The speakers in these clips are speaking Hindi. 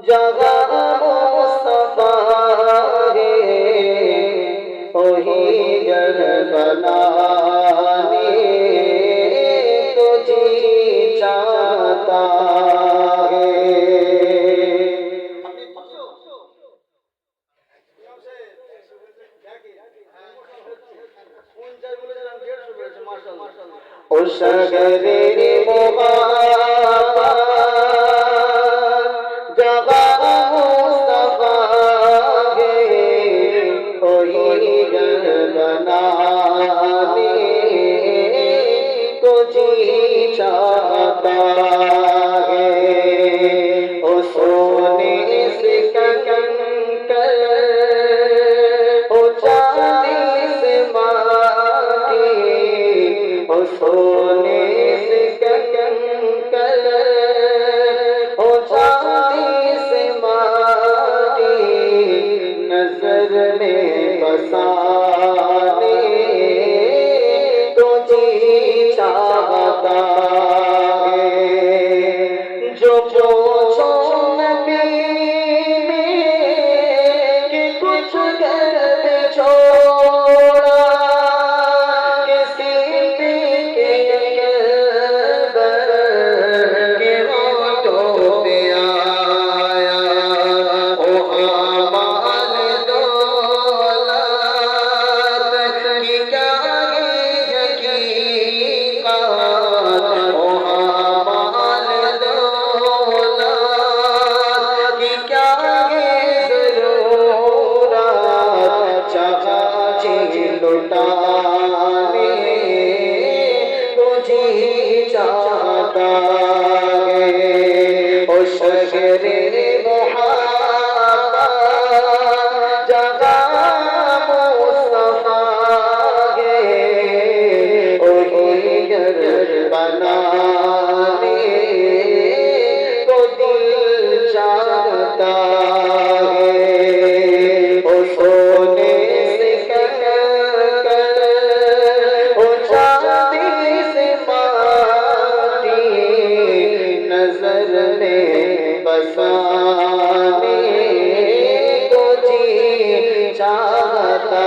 जगा मुस्तफा है वही घर बनाने को जी चाहता है। उस शगरे मुबारक जगा मुस्तफा है वही घर बनाने को जी चाहता है। ओ सोने से कंकर ओ चांदी से माटी ओ सोने से कंकर ओ चांदी से माटी नजर में बसाने तो जी चाहता है। जो नबी में कि कुछ घर छोड़ा किसी के होठों पे आया ओ हमाल दौलत की क्या है हकीकत ओ हमाल दौलत की क्या है ज़रूरत चाचा जी लुटाने को जी चाहता है। ओ शगरे मोहब्बत जगा मुस्तफा है वही घर बनाने को दिल चाहता है। ओ सोने से कंकर ओ चांदी से माटी नजर में बसाने को जी चाहता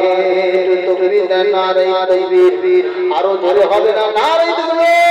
है। तो नारे तकबीर आरो जोरे হবে না নারে তকবীর।